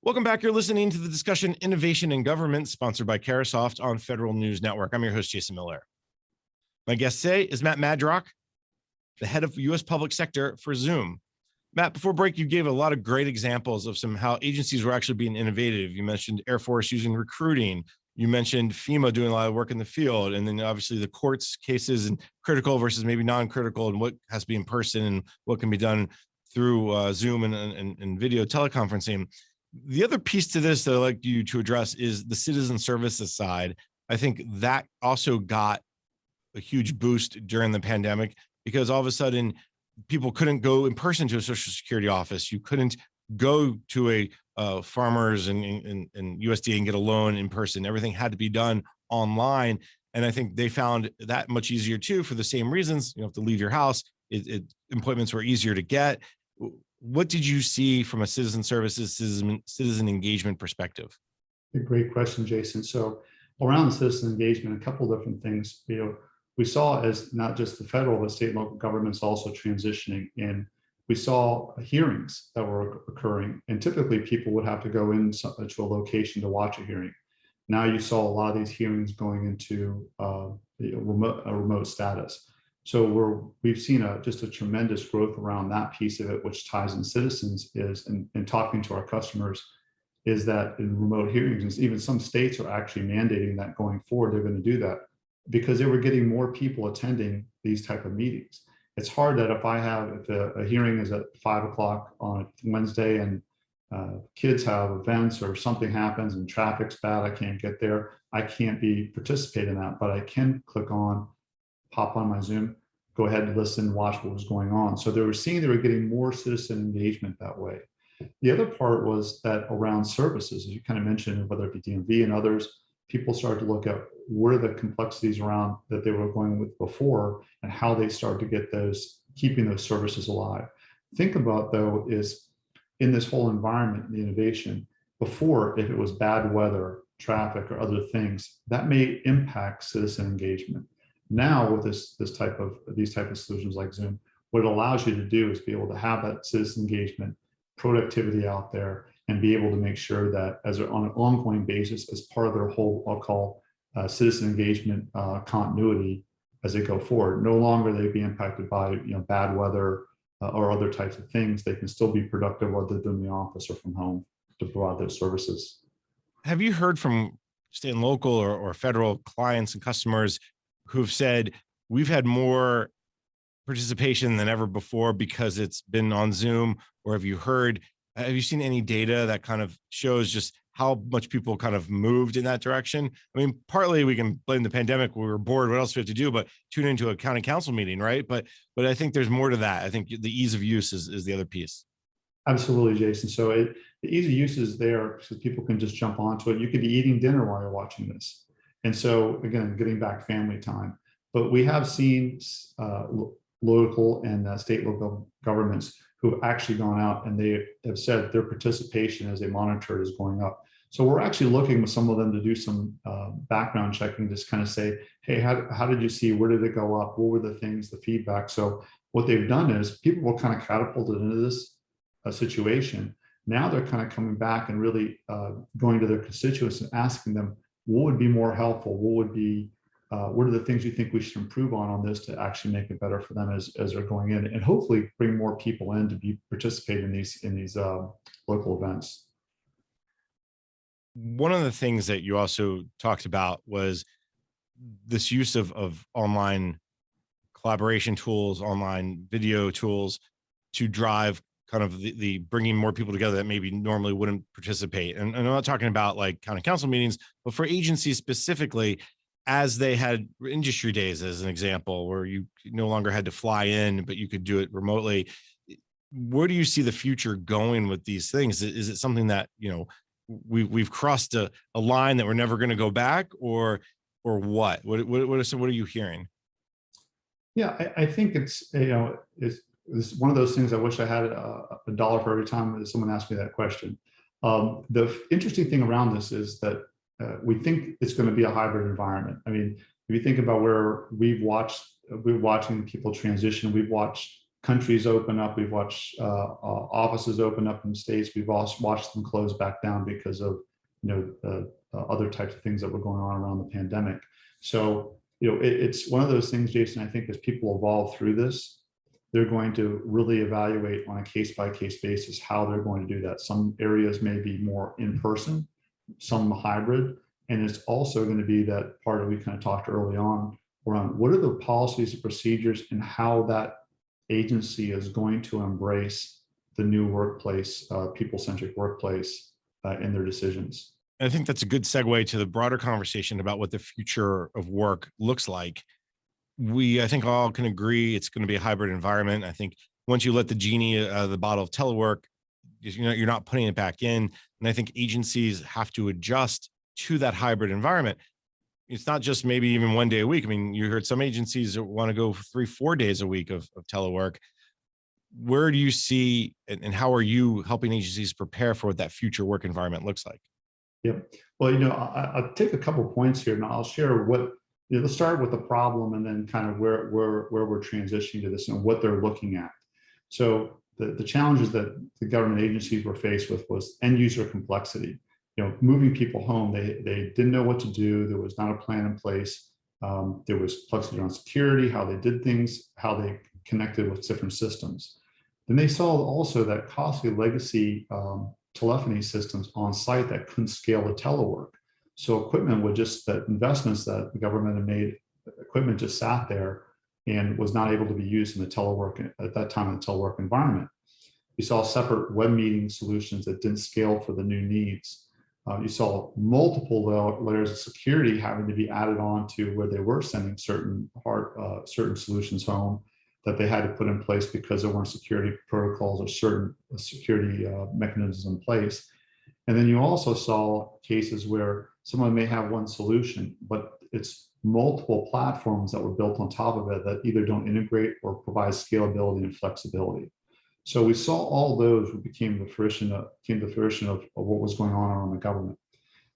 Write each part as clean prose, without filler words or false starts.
Welcome back. You're listening to the discussion Innovation in Government, sponsored by Carahsoft on Federal News Network. I'm your host, Jason Miller. My guest today is Matt Madrock, the head of U.S. Public Sector for Zoom. Matt, before break, you gave a lot of great examples of how agencies were actually being innovative. You mentioned Air Force using recruiting. You mentioned FEMA doing a lot of work in the field. And then obviously the courts cases and critical versus maybe non-critical and what has to be in person and what can be done through Zoom and video teleconferencing. The other piece to this that I'd like you to address is the citizen services side. I think that also got a huge boost during the pandemic because all of a sudden people couldn't go in person to a Social Security office. You couldn't go to a farmers and USDA and get a loan in person. Everything had to be done online. And I think they found that much easier too, for the same reasons. You don't have to leave your house. Appointments were easier to get. What did you see from a citizen services, citizen engagement perspective? A great question, Jason. So around citizen engagement, a couple of different things. We saw as not just the federal, but state and local governments also transitioning in. We saw hearings that were occurring, and typically people would have to go into a location to watch a hearing. Now you saw a lot of these hearings going into a remote status. So we've seen just a tremendous growth around that piece of it, which ties in citizens and talking to our customers, is that in remote hearings, even some states are actually mandating that going forward, they're going to do that because they were getting more people attending these type of meetings. It's hard that if a hearing is at 5 o'clock on a Wednesday and kids have events or something happens and traffic's bad, I can't get there, I can't participate in that, but I can pop on my Zoom, go ahead and listen, watch what was going on. So they were getting more citizen engagement that way. The other part was that around services, as you kind of mentioned, whether it be DMV and others, people started to look at what are the complexities around that they were going with before and how they start to get keeping those services alive. Think about though, is in this whole environment, the innovation, before, if it was bad weather, traffic or other things, that may impact citizen engagement. Now with these type of solutions like Zoom, what it allows you to do is be able to have that citizen engagement, productivity out there, and be able to make sure that on an ongoing basis, as part of their whole, I'll call citizen engagement continuity as they go forward. No longer they be impacted by bad weather or other types of things. They can still be productive whether they're in the office or from home to provide those services. Have you heard from state and local or federal clients and customers who've said, we've had more participation than ever before because it's been on Zoom? Or have you seen any data that kind of shows just how much people kind of moved in that direction? I mean, partly we can blame the pandemic. We were bored. What else do we have to do but tune into a county council meeting, right? But I think there's more to that. I think the ease of use is the other piece. Absolutely, Jason. So the ease of use is there so people can just jump onto it. You could be eating dinner while you're watching this. And so again, getting back family time. But we have seen local and state local governments who have actually gone out and they have said their participation as they monitor is going up. So we're actually looking with some of them to do some background checking, just kind of say, hey, how did you see, where did it go up? What were the things, the feedback? So what they've done is people were kind of catapulted into this situation. Now they're kind of coming back and really going to their constituents and asking them, what would be more helpful? What are the things you think we should improve on this to actually make it better for them as they're going in, and hopefully bring more people in to participate in these local events. One of the things that you also talked about was this use of online collaboration tools, online video tools to drive kind of the bringing more people together that maybe normally wouldn't participate. And I'm not talking about like county council meetings, but for agencies specifically, as they had industry days, as an example, where you no longer had to fly in, but you could do it remotely. Where do you see the future going with these things? Is it something that, we've crossed a line that we're never going to go back, or what? What are you hearing? Yeah, I think it's one of those things I wish I had a dollar for every time that someone asked me that question. The interesting thing around this is that we think it's going to be a hybrid environment. I mean, if you think about where we're watching people transition, we've watched countries open up. We've watched offices open up in the States. We've also watched them close back down because of other types of things that were going on around the pandemic. So it's one of those things, Jason. I think as people evolve through this, they're going to really evaluate on a case-by-case basis how they're going to do that. Some areas may be more in person, some hybrid, and it's also going to be that part that we kind of talked early on around what are the policies and procedures and how that agency is going to embrace the new workplace, people-centric workplace in their decisions. I think that's a good segue to the broader conversation about what the future of work looks like. I think all can agree it's going to be a hybrid environment. I think once you let the genie out of the bottle of telework, you're not putting it back in. And I think agencies have to adjust to that hybrid environment. It's not just maybe even 1 day a week. I mean, you heard some agencies that want to go 3-4 days a week of telework. Where do you see, and how are you helping agencies prepare for what that future work environment looks like? Yeah. Well, I'll take a couple of points here and I'll share what, let's start with the problem and then kind of where we're transitioning to this and what they're looking at. So the challenges that the government agencies were faced with was end user complexity. Moving people home, they didn't know what to do. There was not a plan in place. There was complexity around security, how they did things, how they connected with different systems. Then they saw also that costly legacy telephony systems on site that couldn't scale the telework. So equipment would that investments that the government had made, equipment just sat there and was not able to be used in the telework at that time in the telework environment. You saw separate web meeting solutions that didn't scale for the new needs. You saw multiple layers of security having to be added on to where they were sending certain solutions home that they had to put in place because there weren't security protocols or certain security mechanisms in place. And then you also saw cases where someone may have one solution, but it's multiple platforms that were built on top of it that either don't integrate or provide scalability and flexibility. So we saw all those came to fruition of what was going on around the government.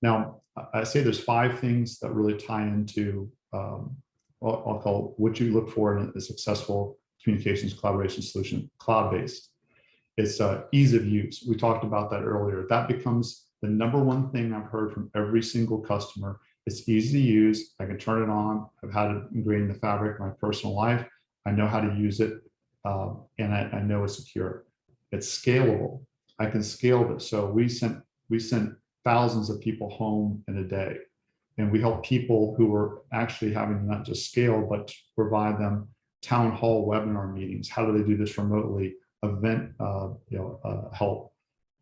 Now, I say there's 5 things that really tie into I'll call what you look for in a successful communications collaboration solution, cloud-based. It's ease of use. We talked about that earlier. That becomes the #1 thing I've heard from every single customer. It's easy to use. I can turn it on. I've had it ingrained in the fabric of my personal life. I know how to use it. And I know it's secure. It's scalable. I can scale this. So we sent thousands of people home in a day, and we help people who were actually having not just scale, but to provide them town hall webinar meetings. How do they do this remotely? Event help.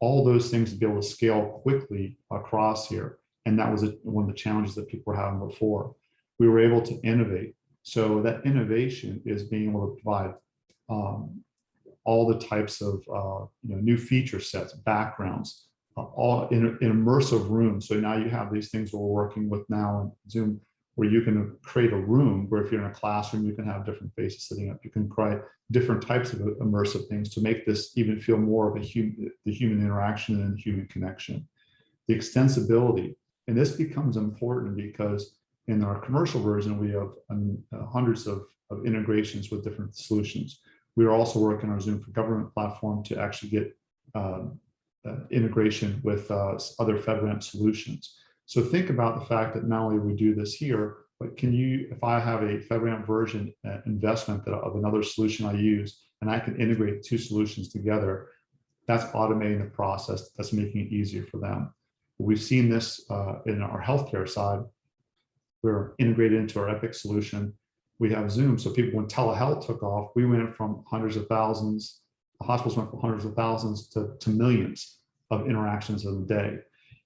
All those things to be able to scale quickly across here. And that was one of the challenges that people were having before. We were able to innovate. So that innovation is being able to provide all the types of new feature sets, backgrounds, all in immersive rooms. So now you have these things we're working with now in Zoom, where you can create a room where if you're in a classroom, you can have different faces sitting up. You can create different types of immersive things to make this even feel more of the human interaction and human connection. The extensibility, and this becomes important because in our commercial version, we have hundreds of integrations with different solutions. We are also working on our Zoom for Government platform to actually get integration with other FedRAMP solutions. So think about the fact that not only we do this here, but if I have a FedRAMP version investment of another solution I use, and I can integrate 2 solutions together, that's automating the process. That's making it easier for them. We've seen this in our healthcare side. We're integrated into our Epic solution. We have Zoom. So people, when telehealth took off, we went from hundreds of thousands, the hospitals went from hundreds of thousands to millions of interactions in a day.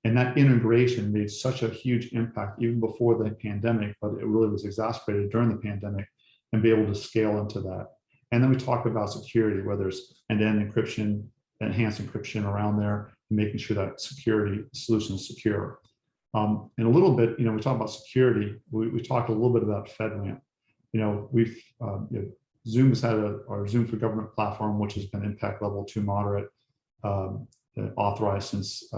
And that integration made such a huge impact even before the pandemic, but it really was exacerbated during the pandemic, and be able to scale into that. And then we talk about security, whether it's end-to-end encryption, enhanced encryption around there, and making sure that security solution is secure. And a little bit, we talk about security. We talked a little bit about FedRAMP. Zoom has had our Zoom for Government platform, which has been impact level 2 moderate, authorized since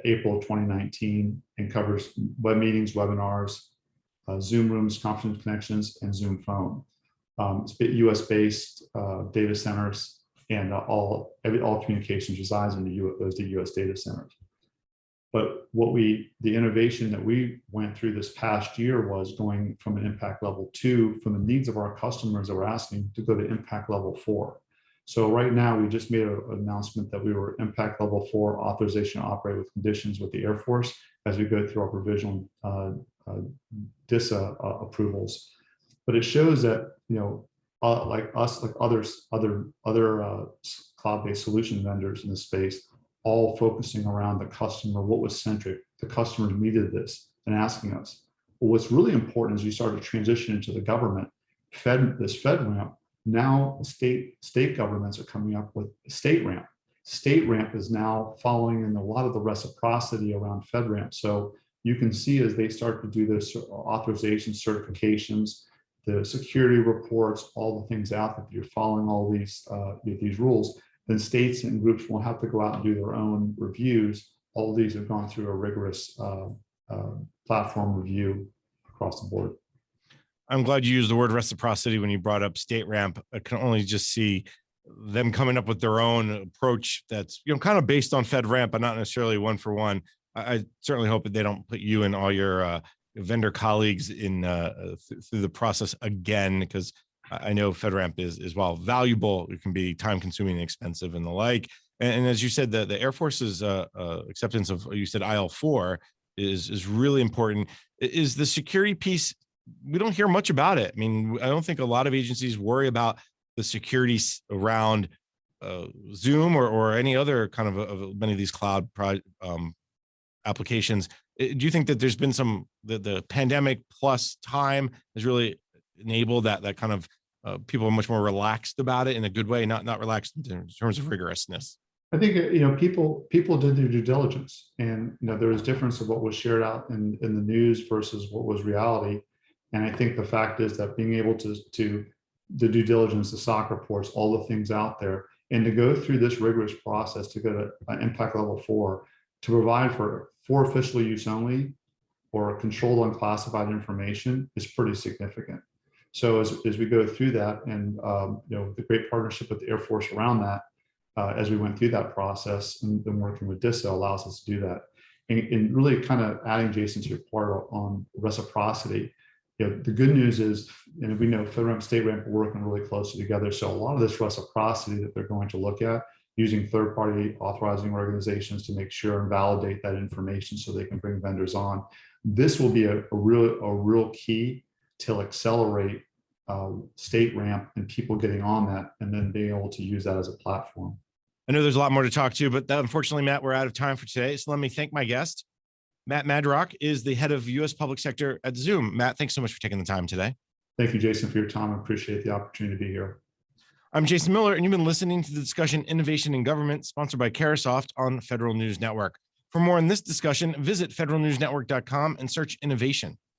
April of 2019, and covers web meetings, webinars, Zoom rooms, conference connections, and Zoom phone. US-based data centers, and all communications resides in those US data centers. But the innovation that we went through this past year was going from an impact level 2, from the needs of our customers that were asking, to go to impact level 4. So right now, we just made an announcement that we were impact level 4 authorization to operate with conditions with the Air Force as we go through our provisional DISA approvals. But it shows that, like us, like other cloud-based solution vendors in the space, all focusing around the customer, what was centric. The customer needed this and asking us. Well, what's really important is you start to transition into the government, this FedRAMP. Now state governments are coming up with StateRAMP. StateRAMP is now following in a lot of the reciprocity around FedRAMP. So you can see as they start to do this authorization certifications, the security reports, all the things out that you're following all these rules, then states and groups won't have to go out and do their own reviews. All of these have gone through a rigorous platform review across the board. I'm glad you used the word reciprocity when you brought up StateRAMP. I can only just see them coming up with their own approach that's kind of based on FedRAMP, but not necessarily one for one. I certainly hope that they don't put you and all your vendor colleagues in through the process again, because I know FedRAMP is while valuable, it can be time consuming and expensive and the like. And as you said, the Air Force's acceptance of, you said IL4 is really important. Is the security piece, we don't hear much about it. I mean, I don't think a lot of agencies worry about the security around Zoom or any other kind of many of these cloud applications. Do you think that there's been the pandemic plus time has really enabled that kind of people are much more relaxed about it in a good way, not relaxed in terms of rigorousness? I think people did their due diligence, and there was difference of what was shared out in the news versus what was reality. And I think the fact is that being able to the due diligence, the SOC reports, all the things out there, and to go through this rigorous process to go to impact level 4, to provide for official use only or controlled unclassified information is pretty significant. So as we go through that, and the great partnership with the Air Force around that, as we went through that process and working with DISA allows us to do that. And really kind of adding, Jason, to your part on reciprocity, the good news is, and we know FedRAMP, StateRAMP are working really closely together. So a lot of this reciprocity that they're going to look at using third-party authorizing organizations to make sure and validate that information so they can bring vendors on. This will be a real key to accelerate StateRAMP and people getting on that and then being able to use that as a platform. I know there's a lot more to talk to, but unfortunately, Matt, we're out of time for today. So let me thank my guest. Matt Madrock is the head of U.S. Public Sector at Zoom. Matt, thanks so much for taking the time today. Thank you, Jason, for your time. I appreciate the opportunity to be here. I'm Jason Miller, and you've been listening to the discussion Innovation in Government, sponsored by Carahsoft on Federal News Network. For more on this discussion, visit federalnewsnetwork.com and search innovation.